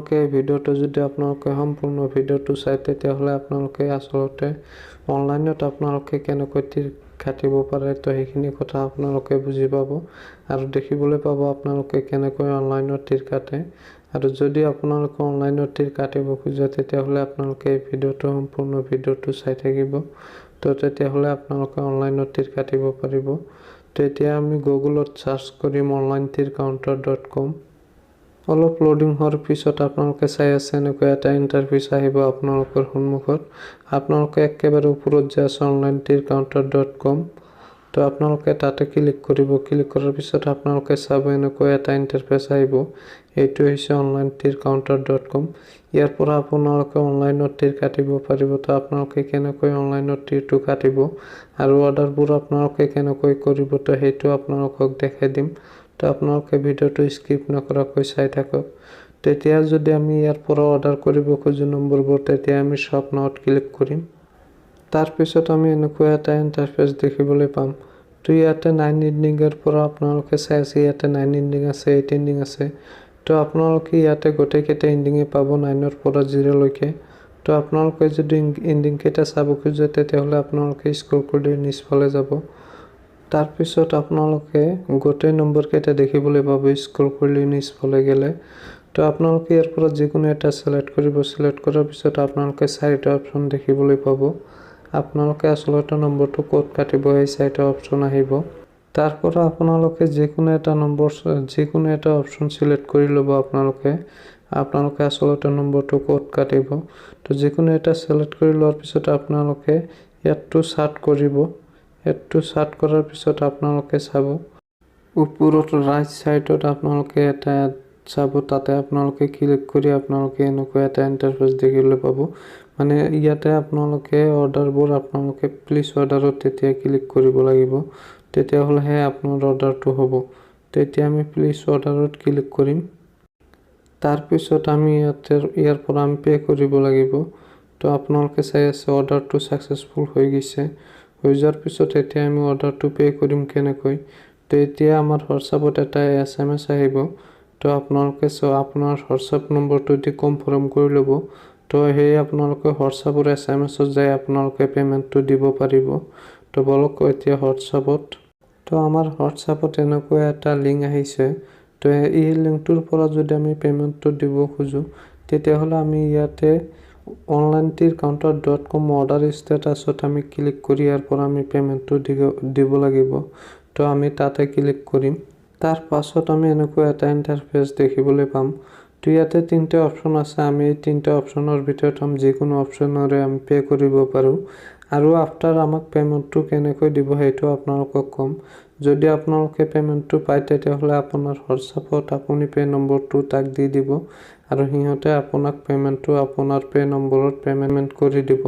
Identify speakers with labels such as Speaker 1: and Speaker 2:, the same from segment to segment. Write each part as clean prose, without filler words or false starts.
Speaker 1: আপোনালোকে এই ভিডিঅ'টো যদি আপোনালোকে সম্পূৰ্ণ ভিডিঅ'টো চাই তেতিয়াহ'লে আপোনালোকে আচলতে অনলাইনত আপোনালোকে কেনেকৈ তীৰ কাটিব পাৰে তো সেইখিনি কথা আপোনালোকে বুজি পাব আৰু দেখিবলৈ পাব আপোনালোকে কেনেকৈ অনলাইনত তীৰ কাটে আৰু যদি আপোনালোকে অনলাইনত তীৰ কাটিব খোজে তেতিয়াহ'লে আপোনালোকে এই ভিডিঅ'টো সম্পূৰ্ণ ভিডিঅ'টো চাই থাকিব তো তেতিয়াহ'লে আপোনালোকে অনলাইনত তীৰ কাটিব পাৰিব। তো এতিয়া আমি গুগলত সাৰ্চ কৰিম onlinetircounter.com। অলপ লোডিং হোৱাৰ পিছত আপোনালোকে চাই আছে এনেকৈ এটা ইণ্টাৰফেচ আহিব আপোনালোকৰ সন্মুখত। আপোনালোকে একেবাৰে ওপৰত যে আছে onlinetircounter.com তো আপোনালোকে তাতে ক্লিক কৰিব। ক্লিক কৰাৰ পিছত আপোনালোকে চাব এনেকৈ এটা ইণ্টাৰফেচ আহিব। এইটো হৈছে onlinetircounter.com। ইয়াৰ পৰা আপোনালোকে অনলাইনত তীৰ কাটিব পাৰিব। তো আপোনালোকে কেনেকৈ অনলাইনত তীৰটো কাটিব আৰু অৰ্ডাৰবোৰ আপোনালোকে কেনেকৈ কৰিব তো সেইটো আপোনালোকক দেখাই দিম। তো আপোনালোকে ভিডিঅ'টো স্কিপ নকৰাকৈ চাই থাকক। তেতিয়া যদি আমি ইয়াৰ পৰা অৰ্ডাৰ কৰিব খোজো নম্বৰবোৰ তেতিয়া আমি শ্বপ নাওত ক্লিক কৰিম। তাৰপিছত আমি এনেকুৱা এটা ইণ্টাৰফেচ দেখিবলৈ পাম। তো ইয়াতে 9 ইণ্ডিঙৰ পৰা আপোনালোকে চাই আছে ইয়াতে 9 ইণ্ডিং আছে 8 ইণ্ডিং আছে। তো আপোনালোকে ইয়াতে গোটেইকেইটা ইণ্ডিঙে পাব 9ৰ পৰা 0 লৈকে। তো আপোনালোকে যদি ইণ্ডিং কেইটা চাব খোজে তেতিয়াহ'লে আপোনালোকে স্ক্ৰল কৰি নিচফালে যাব। তাৰপিছত আপোনালোকে গোটেই নম্বৰ কেইটা দেখিবলৈ পাব স্ক্ৰল কৰি নিচফালে গ'লে। তো আপোনালোকে ইয়াৰ পৰা যিকোনো এটা সিলেক্ট কৰিব। সিলেক্ট কৰাৰ পিছত আপোনালোকে 4টা অপচন দেখিবলৈ পাব। আপোনালোকে আচলতে নম্বৰটো ক'ত কাটিব সেই 4টা অপচন আহিব। তাৰ পৰা আপোনালোকে যিকোনো এটা অপচন সিলেক্ট কৰি ল'ব। আপোনালোকে আচলতে নম্বৰটো ক'ত কাটিব। তো যিকোনো এটা সিলেক্ট কৰি লোৱাৰ পিছত আপোনালোকে ইয়াতটো চাৰ্ট কৰিব। এডটো চাৰ্ট কৰাৰ পিছত আপোনালোকে চাব ওপৰত ৰাইট সাইডত আপোনালোকে এটা চাব তাতে আপোনালোকে ক্লিক কৰি আপোনালোকে এনেকুৱা এটা ইণ্টাৰফেচ দেখিবলৈ পাব। মানে ইয়াতে আপোনালোকে অৰ্ডাৰবোৰ আপোনালোকে প্লিজ অৰ্ডাৰত তেতিয়া ক্লিক কৰিব লাগিব তেতিয়াহ'লেহে আপোনাৰ অৰ্ডাৰটো হ'ব। তেতিয়া আমি প্লিজ অৰ্ডাৰত ক্লিক কৰিম। তাৰপিছত আমি ইয়াৰ পৰা আমি পে কৰিব লাগিব। তো আপোনালোকে চাই আছে অৰ্ডাৰটো ছাকসেছফুল হৈ গৈছে। হৈ যোৱাৰ পিছত এতিয়া আমি অৰ্ডাৰটো পে কৰিম কেনেকৈ। তো এতিয়া আমাৰ হোৱাটছআপত এটা SMS আহিব। তো আপোনালোকে আপোনাৰ হোৱাটছআপ নম্বৰটো দি কনফাৰ্ম কৰি ল'ব। তো সেই আপোনালোকে হোৱাটছআপৰ SMS যাই আপোনালোকে পে'মেণ্টটো দিব পাৰিব। তো বলক এতিয়া হোৱাটছআপত তো আমাৰ হোৱাটছআপত এনেকুৱা এটা লিংক আহিছে। তো এই লিংকটোৰ পৰা যদি আমি পে'মেণ্টটো দিব খোজো তেতিয়াহ'লে আমি ইয়াতে onlinetircounter.com অৰ্ডাৰ ষ্টেটাছত আমি ক্লিক কৰি ইয়াৰ পৰা আমি পে'মেণ্টটো দিব লাগিব। তো আমি তাতে ক্লিক কৰিম। তাৰ পাছত আমি এনেকুৱা এটা ইণ্টাৰফেচ দেখিবলৈ পাম। তো ইয়াতে 3টা অপচন আছে। আমি এই 3টা অপচনৰ ভিতৰত যিকোনো অপচনৰে আমি পে কৰিব পাৰোঁ আৰু আফটাৰ আমাক পে'মেণ্টটো কেনেকৈ দিব সেইটো আপোনালোকক ক'ম। যদি আপোনালোকে পে'মেণ্টটো পায় তেতিয়াহ'লে আপোনাৰ হোৱাটছআপত আপুনি পে' নম্বৰটো তাক দি দিব আৰু সিহঁতে আপোনাক পে'মেণ্টটো আপোনাৰ পে' নম্বৰত পে'মেণ্ট কৰি দিব।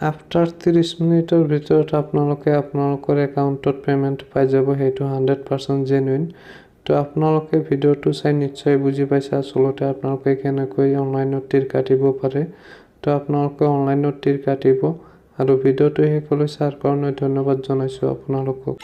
Speaker 1: আফটাৰ 30 মিনিটৰ ভিতৰত আপোনালোকে আপোনালোকৰ একাউণ্টত পে'মেণ্ট পাই যাব। সেইটো 100% জেনুইন। তো আপোনালোকে ভিডিঅ'টো চাই নিশ্চয় বুজি পাইছে আচলতে আপোনালোকে কেনেকৈ অনলাইনত তীৰ কাটিব পাৰে। তো আপোনালোকে অনলাইনত তীৰ কাটিব আৰু ভিডিঅ'টো শেষলৈ চোৱাৰ কাৰণে ধন্যবাদ জনাইছোঁ আপোনালোকক।